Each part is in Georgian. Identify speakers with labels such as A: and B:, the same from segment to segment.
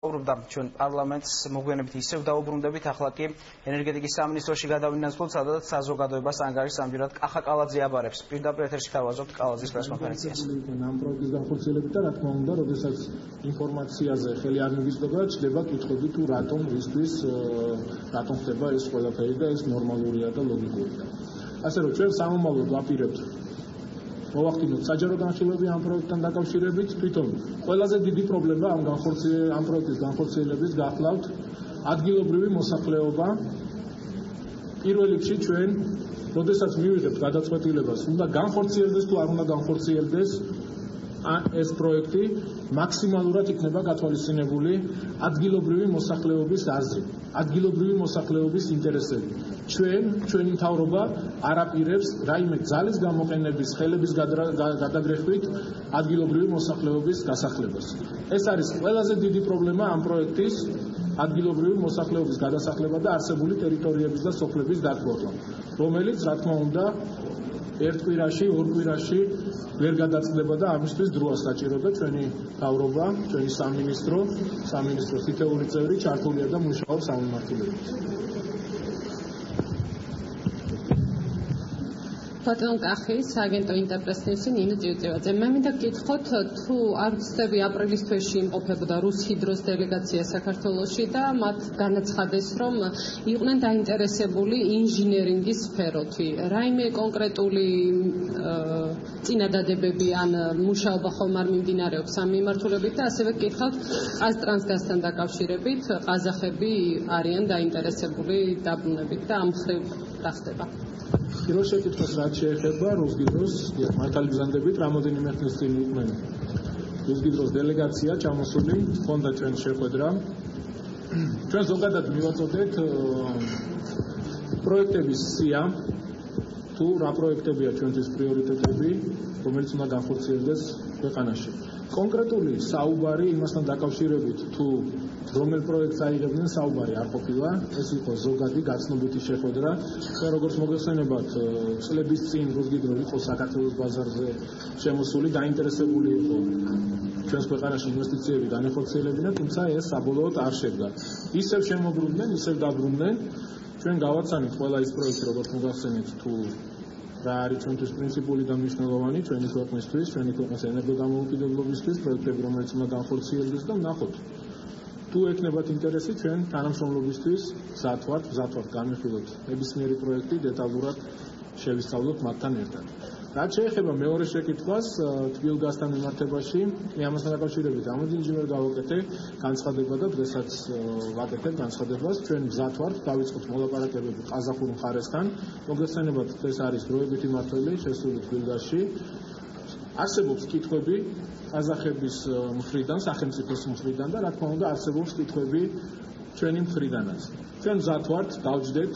A: უბრუნდა ჩვენ პარლამენტს მოგვიანებით ისევ დაუბრუნდებით ახლა კი ენერგეტიკის სამინისტროში გადავინაცვლოთ სადაც საზოგადოებას ანგარიშს ამჯერად კახა კალაძე აბარებს პირდაპირ ეთერში გავაზრობთ კალაძის პრესკონფერენციას
B: ამ პროექტის განხორციელებით და რა თქმა უნდა როდესაც ინფორმაციაზე ხელი არ მიგიზდება ჩდება კითხვები თუ რატომ ისთვის რატომ ხდება ეს ყველაფერი და ეს ნორმალურია და ლოგიკურია ასე რომ ჩვენ სამომავლოდ ვაპირებთ მოვახდინოთ საჯარო განხილვები ამ პროექტთან დაკავშირებით თვითონ ყველაზე დიდი პრობლემა ამ პროექტის განხორციელების გახლავთ ადგილობრივი მოსახლეობა პირველ რიგში ჩვენ როდესაც მივიღებთ გადაწყვეტილებას უნდა განხორციელდეს თუ არ უნდა განხორციელდეს ეს პროექტი მაქსიმალურად იქნება გათვალისწინებული ადგილობრივი მოსახლეობის აზრი ადგილობრივი მოსახლეობის ინტერესები ჩვენი მთავრობა არ აპირებს რაიმე ძალის გამოყენების ხელების გადაგრეხვით ადგილობრივი მოსახლეობის გასახლებას ეს არის ყველაზე დიდი პრობლემა ამ პროექტის ადგილობრივი მოსახლეობის გადასახლება და არსებული ტერიტორიების და სოფლების დატბორვა რომელიც რა თქმა უნდა ერთ კვირაში ორ კვირაში ვერ გადაწყდება და ამისთვის დროა საჭირო და ჩვენი მთავრობა ჩვენი სამინისტრო თითოეული წევრი ჩართულია და მუშაობს ამ მიმართულებით
C: ბატონ კახის აგენტო ინტერპრესნევსი ნინო ჭიუჭევაძე მე მინდა გითხოთ თუ არ ვცდები აპრილის თვეში იმყოფებოდა რუსჰიდროს დელეგაცია საქართველოში და მათ განაცხადეს რომ იყვნენ დაინტერესებული ინჟინერინგის სფეროთი რაიმე კონკრეტული წინადადებები ან მუშაობა ხომ არ მიმდინარეობს ამ მიმართულებით და ასევე გითხავთ ყაზტრანსგაზთან დაკავშირებით ყაზახები არიან დაინტერესებული დაბრუნებით და ამ მხრივ რა ხდება
B: პირველ შეკითხვას რაც შეეხება რუსჰიდროს მართალი ბრძანდებით რამოდენიმე ხნის წინ იყვნენ რუსჰიდროს დელეგაცია ჩამოსული ჰქონდა ჩვენ შეხვედრა ჩვენ ზოგადად მივაწოდეთ პროექტების სია თუ რა პროექტებია ჩვენთვის პრიორიტეტები რომელიც უნდა განხორციელდეს ქვეყანაში კონკრეტული საუბარი იმასთან დაკავშირებით თუ რომელ პროექტს აიღებდნენ საუბარი არ ყოფილა ეს იყო ზოგადი გაცნობიტი შეხვედრა და როგორც მოგეხსენებათ წლების წინ რუსჰიდრო იყო საქართველოს ბაზარზე შემოსული დაინტერესებული იყო ჩვენს ქვეყანაში ინვესტიციები განახორციელებინა თუმცა ეს საბოლოოდ არ შედგა ისევ შემოbrunდნენ ისევ დაბრუნდნენ ჩვენ გავაცანით ყველა ის პროექტი როგორც მოგახსენეთ თუ რა არის ჩვენთვის პრინციპული და მნიშვნელოვანი ჩვენი ქვეყნისთვის ჩვენი ქვეყნის ენერგოდამოუკიდებლობისთვის პროექტები რომელიც უნდა განხორციელდეს და ვნახოთ თუ ექნებათ ინტერესი ჩვენ თანამშრომლობისთვის მზად ვართ განვიხილოთ ნებისმიერი პროექტი დეტალურად შევისწავლოთ მათთან ერთად რაც შეეხება მეორე შეკითხვას თბილგაზთან მიმართებაში ამასთან დაკავშირებით ამოდი ვერ გავაკეთე განცხადება და დღესაც ვაკეთებ განცხადებას ჩვენ მზად ვართ დავიწყოთ მოლაპარაკებები ყაზახურ მხარესთან მოგეხსენებათ ეს არის დროებითი მმართველი შესული თბილგაზში არსებობს კითხვები ყაზახების მხრიდან სახელმწიფოს მხრიდან და რა თქმა უნდა არსებობს კითხვები ჩვენი მხრიდანაც ჩვენ მზად ვართ დავჯდეთ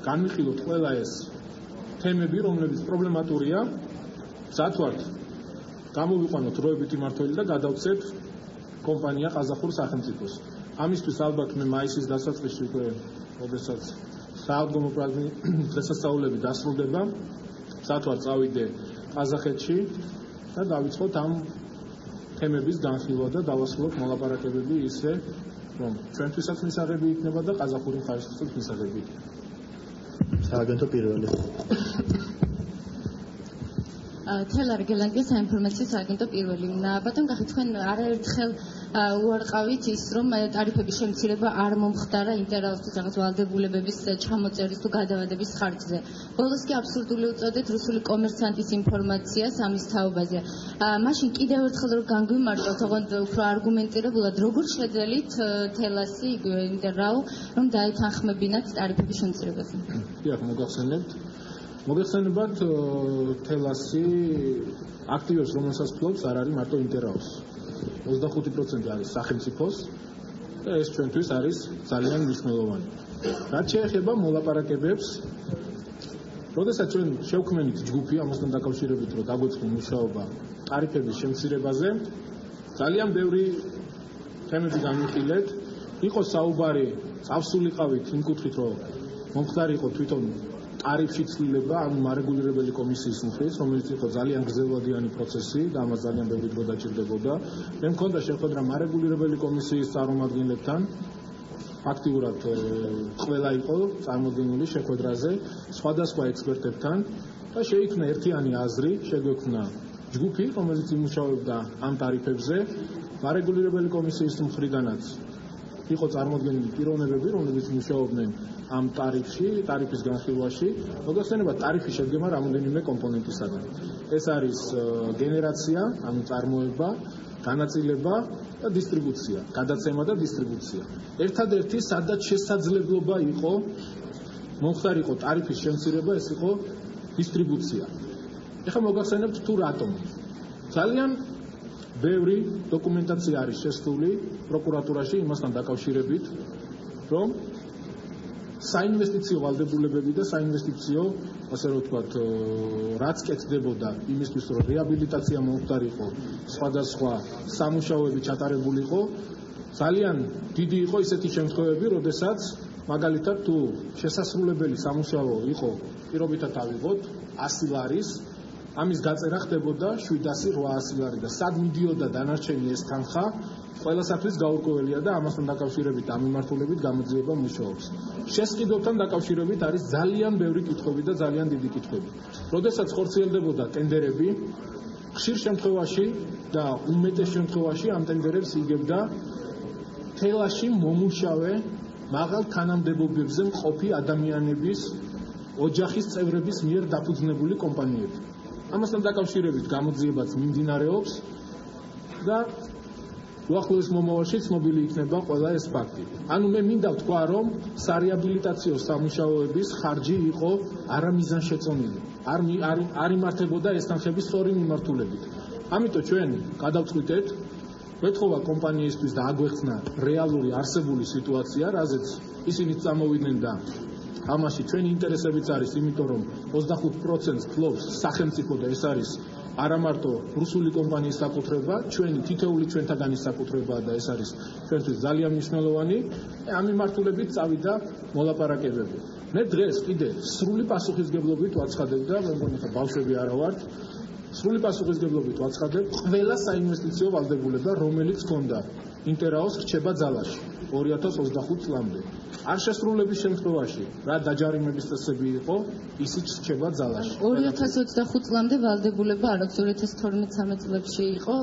B: განვიხილოთ ყველა ეს თემები რომლებიც პრობლემატურია მზად ვართ გამოვიყვანოთ დროებითი მმართველი და გადავცეთ კომპანია ყაზახურ სახელმწიფოს ამისთვის ალბათ მე მაისის დასაწყისში უკვე როდესაც საავტომობილო პროგრამის დღესასწაულები დასრულდება მზად ვართ წავიდე ყაზახეთში და დავიწყოთ ამ თემების განხილვა და დავასრულოთ მოლაპარაკებები ისე რომ ჩვენთვისაც მისაღები იქნება და ყაზახური მხარისთვისაც მისაღები სააგენტო პირველი
D: თელარ გელანგე საინფორმაციო სააგენტო პირველი ბატონ კახი თქვენ არაერთხელ უარყავით ის რომ ტარიფების შემცირება არ მომხდარა ინტერაუსის რაღაც ვალდებულებების ჩამოწერის თუ გადავადების ხარჯზე ბოლოს კი აბსურდული უწოდეთ რუსული კომერსანტის ინფორმაციას ამის თაობაზე მაშინ კიდევ ერთხელ რომ განგვიმარტოთ ოღონდ უფრო არგუმენტირებულად როგორ შეძელით თელასი ინტერაუ რომ დაეთანხმებინათ ტარიფების შემცირებაზე
B: დიახ მოგეხსენებათ თელასი აქტივებს რომელსაც ფლობს არ არის მარტო ინტერაუს 25% არის სახელმწიფოს და ეს ჩვენთვის არის ძალიან მნიშვნელოვანი რაც შეეხება მოლაპარაკებებს როდესაც ჩვენ შევქმნით ჯგუფი ამასთან დაკავშირებით რომ დაგვეწყო მუშაობა ტარიფების შემცირებაზე ძალიან ბევრი თემები განვიხილეთ იყო საუბარი წავსულიყავით იმ კუთხით რომ მომხდარიყო თვითონ ტარიფში ცვლილება, ანუ მარეგულირებელი კომისიის მხრივ, რომელიც იყო ძალიან გრძელვადიანი პროცესი და ამას ძალიან ბევრი დრო დაჭირდებოდა. მე მქონდა შეხვედრა მარეგულირებელი კომისიის წარმომადგენლებთან. Აქტიურად ყველა იყო წარმოდგენილი შეხვედრაზე სხვადასხვა ექსპერტებთან და შეიქმნა ერთიანი აზრი, შეგვექმნა ჯგუფი, რომელიც იმუშავებდა ამ ტარიფებზე. მარეგულირებელი კომისიის მხრიდანაც იყო წარმოდგენილი პიროვნებები, რომლებიც მუშაობდნენ ამ ტარიფში, ტარიფის განხილვაში. მოგახსენება, ტარიფი შედგება რამოდენიმე კომპონენტისაგან. ეს არის გენერაცია, ანუ წარმოება, განაწილება და დისტრიბუცია, გადაცემა და დისტრიბუცია. ერთადერთი, სადაც შესაძლებლობა იყო მომხდარიყო ტარიფის შემცირება, ეს იყო დისტრიბუცია. ეხლა მოგახსენებთ თუ რატომ. ძალიან ბევრი დოკუმენტაცია არის შესული პროკურატურაში იმასთან დაკავშირებით, რომ საინვესტიციო ვალდებულებები და საინვესტიციო, ასე რომ ვთქვათ, რაც კეთდებოდა იმისთვის, რომ რეაბილიტაცია მომხდარიყო, სხვადასხვა სამუშაოები ჩატარებულიყო, ძალიან დიდი იყო ისეთი შემთხვევები, როდესაც მაგალითად თუ შესასრულებელი სამუშაო იყო პირობითად ავიღოთ 100 ლარის, ამის გაწერა ხდებოდა 700-800 ლარი და სად მიდიოდა დანარჩენი ეს თანხა, ყველასათვის გაურკვეველია და ამასთან დაკავშირებით ამ მიმართულებით გამოძიება მუშაობს. შესყიდვებთან დაკავშირებით არის ძალიან ბევრი კითხვები და ძალიან დიდი კითხვები. როდესაც ხორციელდებოდა ტენდერები, ხშირ შემთხვევაში და უმეტეს შემთხვევაში ამ ტენდერებს იგებდა თელაში მომუშავე მაღალ თანამდებობებზე მყოფი ადამიანების ოჯახის წევრების მიერ დაფუძნებული კომპანიები. ამასთან დაკავშირებით გამოძიებაც მიმდინარეობს და უახლოეს მომავალში ცნობილი იქნება ყველა ეს ფაქტი. ანუ მე მინდა ვთქვა, რომ სარეაბილიტაციო სამუშაოების ხარჯი იყო არამიზანშეწონილი. არ იმართებოდა ეს თანხები სწორი მიმართულებით. ამიტომ ჩვენ გადავწყვიტეთ ვეთხოვა კომპანიისთვის და აგვეხსნა რეალური არსებული სიტუაცია, რაზეც ისინი წამოვიდნენ და ამაში ჩვენი ინტერესებიც არის, იმიტომ რომ 25%-ს ფლობს სახელმწიფო და ეს არის არა მარტო რუსული კომპანიის საკუთრება, ჩვენი თითოეული ჩვენთაგანი საკუთრებაა და ეს არის ჩვენთვის ძალიან მნიშვნელოვანი. ამ მიმართულებით წავიდა მოლაპარაკებები. მე დღეს კიდე სრული პასუხისგებლობით ვაცხადებ და მე მგონი ხა ბავშვები არა ვართ. სრული პასუხისგებლობით ვაცხადებ ყველა საინვესტიციო ვალდებულება, რომელიც ჰქონდა ინტერაოს რჩება ძალაში 2025 წლამდე. არ შესრულების შემთხვევაში რა დაჯარიმების წესები იყო, ისიც რჩება ძალაში.
D: 2025 წლამდე ვალდებულება არ აქვს 2012-13 წლებში იყო,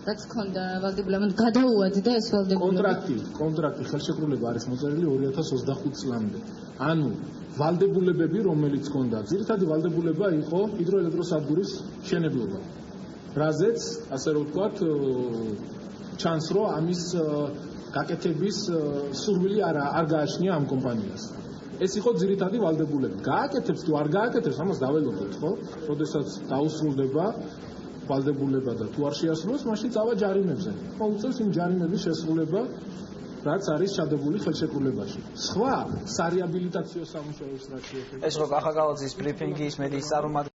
D: რაც ჰქონდა ვალდებულება, გადაუვადდა ეს ვალდებულება.
B: კონტრაქტი ხელშეკრულება არის მოწერილი 2025 წლამდე. ანუ ვალდებულებები, რომელიც ჰქონდა, ძირითადი ვალდებულება იყო ჰიდროელექტროსადგურის მშენებლობა. რაზეც, ასე რომ ვთქვათ, ჩანს, რომ ამის გაკეთების სურვილი არ გააჩნია ამ კომპანიას. ეს იყო ძირითადი ვალდებულება. გააკეთებს თუ არ გააკეთებს, ამას დაველოდოთ, ხო? როდესაც დაუსრულდება ვალდებულება და თუ არ შეასრულოს, მაშინ წავა ჯარიმებზე. მოუწევს იმ ჯარიმების შესრულება, რაც არის ჩადებული ხელშეკრულებაში. სხვა სარეაბილიტაციო სამუშაოებს რაც შეეხება.
A: ეს რო კახაკალაძის ბრიფინგის მედიის წარმომადგენელი